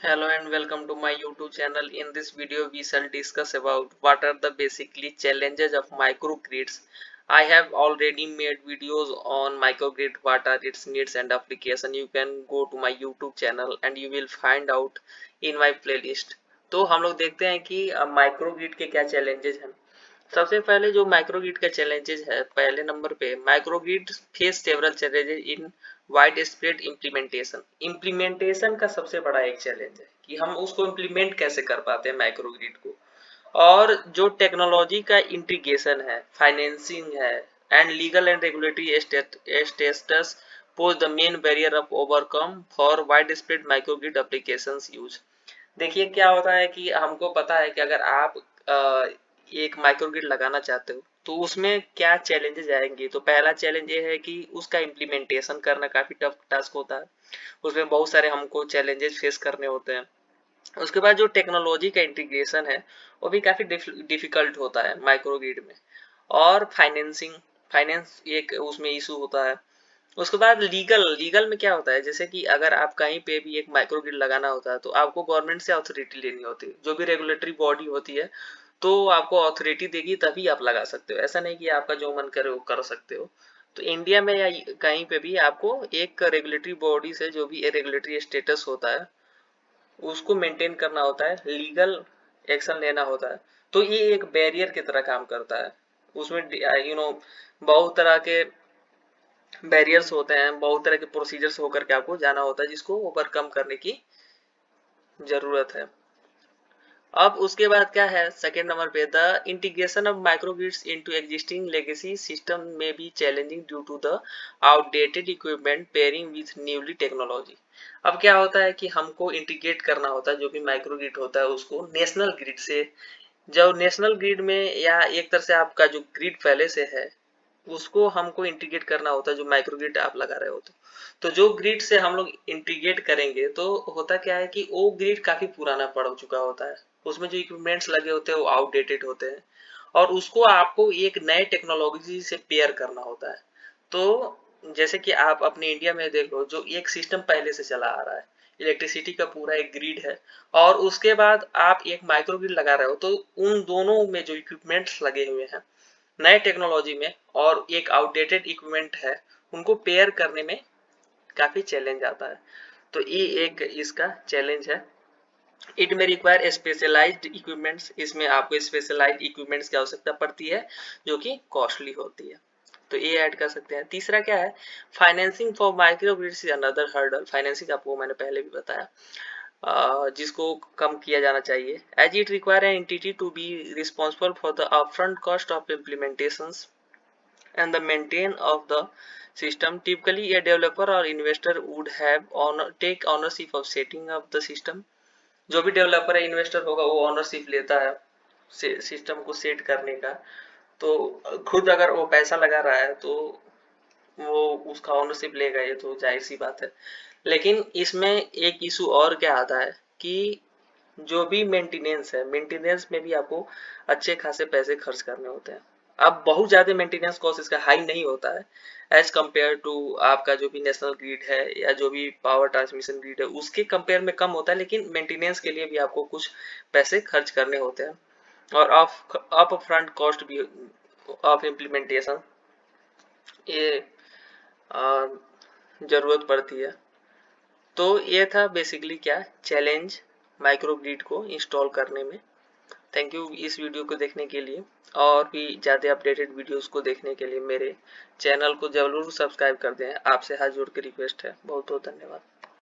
Hello and welcome to my YouTube channel. In this video, we shall discuss about what are the basically challenges of microgrids. I have already made videos on microgrid, what are its needs and application. You can go to my YouTube channel and you will find out in my playlist. तो हम लोग देखते हैं कि microgrid के क्या challenges हैं। सबसे पहले जो माइक्रोग्रिड का चैलेंजेस है, पहले नंबर पे microgrid face several challenges in wide spread implementation का सबसे बड़ा एक चैलेंज है कि हम उसको इम्प्लीमेंट कैसे कर पाते हैं माइक्रोग्रिड को। और जो टेक्नोलॉजी का इंटीग्रेशन है, फाइनेंसिंग है and legal and regulatory status pose the main barrier of overcome for wide spread microgrid applications use. देखिए क्या होता है कि हमको पता है कि अगर आप एक माइक्रोग्रिड लगाना चाहते हो तो उसमें क्या चैलेंजेस आएंगे। तो पहला चैलेंज ये है कि उसका इम्प्लीमेंटेशन करना काफी टफ टास्क होता है, उसमें बहुत सारे हमको चैलेंजेस फेस करने होते हैं। उसके बाद जो टेक्नोलॉजी का इंटीग्रेशन है वो भी काफी डिफिकल्ट होता है माइक्रोग्रिड में। और फाइनेंस एक उसमें इशू होता है। उसके बाद लीगल में क्या होता है, जैसे कि अगर आप कहीं पे भी एक माइक्रोग्रिड लगाना होता है तो आपको गवर्नमेंट से अथॉरिटी लेनी होती है, जो भी रेगुलेटरी बॉडी होती है तो आपको अथॉरिटी देगी तभी आप लगा सकते हो। ऐसा नहीं कि आपका जो मन करे वो कर सकते हो। तो इंडिया में या कहीं पे भी आपको एक रेगुलेटरी बॉडी से जो भी रेगुलेटरी स्टेटस होता है उसको मेंटेन करना होता है, लीगल एक्शन लेना होता है। तो ये एक बैरियर की तरह काम करता है। उसमें बहुत तरह के बैरियर्स होते हैं, बहुत तरह के प्रोसीजर्स होकर के आपको जाना होता है जिसको ओवरकम करने की जरूरत है। अब उसके बाद क्या है, सेकेंड नंबर पे the integration of microgrids into existing legacy system में be challenging due to the outdated equipment pairing with newly technology. अब क्या होता है कि हमको इंटीग्रेट करना होता है जो भी माइक्रोग्रिड होता है उसको नेशनल ग्रिड से। जब नेशनल ग्रिड में या एक तरह से आपका जो ग्रिड पहले से है उसको हमको इंटीग्रेट करना होता है, जो माइक्रोग्रिड आप लगा रहे होते। तो जो ग्रिड से हम लोग इंटीग्रेट करेंगे तो होता क्या है कि वो ग्रिड काफी पुराना पड़ चुका होता है, उसमें जो इक्विपमेंट्स लगे होते हैं वो आउटडेटेड होते हैं और उसको आपको एक नए टेक्नोलॉजी से पेयर करना होता है। तो जैसे कि आप अपने इंडिया में देख लो, जो एक सिस्टम पहले से चला आ रहा है, इलेक्ट्रिसिटी का पूरा एक ग्रिड है और उसके बाद आप एक माइक्रो ग्रिड लगा रहे हो, तो उन दोनों में जो इक्विपमेंट्स लगे हुए हैं नए टेक्नोलॉजी में और एक आउटडेटेड इक्विपमेंट है, उनको पेयर करने में काफी चैलेंज आता है। तो ये एक इसका चैलेंज है। इट में रिक्वायर स्पेशलाइज्ड इक्विपमेंट्स, इसमें आपको स्पेशलाइज्ड इक्विपमेंट्स की आवश्यकता पड़ती है जो कि कॉस्टली होती है। तो ये ऐड कर सकते हैं। तीसरा क्या है, financing for microgrids is another hurdle. Financing आपको मैंने पहले भी बताया, जिसको कम किया जाना चाहिए। As it require an entity to be responsible for the upfront cost of implementations and the maintain of the system. Typically a developer or investor would have take ownership of setting up the system. जो भी developer है, investor होगा, वो ownership लेता है system को set करने का। तो खुद अगर वो पैसा लगा रहा है तो वो उसका ऑनरशिप लेगा, ये तो जाहिर सी बात है। लेकिन इसमें एक इशू और क्या आता है कि जो भी मेंटेनेंस है, मेंटेनेंस में भी आपको अच्छे खासे पैसे खर्च करने होते हैं। अब बहुत ज्यादा मेंटेनेंस कॉस्ट इसका हाई नहीं होता है एज कंपेयर टू आपका जो भी नेशनल ग्रिड है या जो भी पावर ट्रांसमिशन ग्रिड है उसके कंपेयर में कम होता है, लेकिन मेंटेनेंस के लिए भी आपको कुछ पैसे खर्च करने होते हैं। और अप फ्रंट कॉस्ट भी ऑफ इम्प्लीमेंटेशन ये जरूरत पड़ती है। तो ये था बेसिकली क्या चैलेंज माइक्रोग्रिड को इंस्टॉल करने में। थैंक यू इस वीडियो को देखने के लिए। और भी ज़्यादा अपडेटेड वीडियोस को देखने के लिए मेरे चैनल को जरूर सब्सक्राइब कर दें। आपसे हाथ जोड़ के रिक्वेस्ट है। बहुत बहुत धन्यवाद।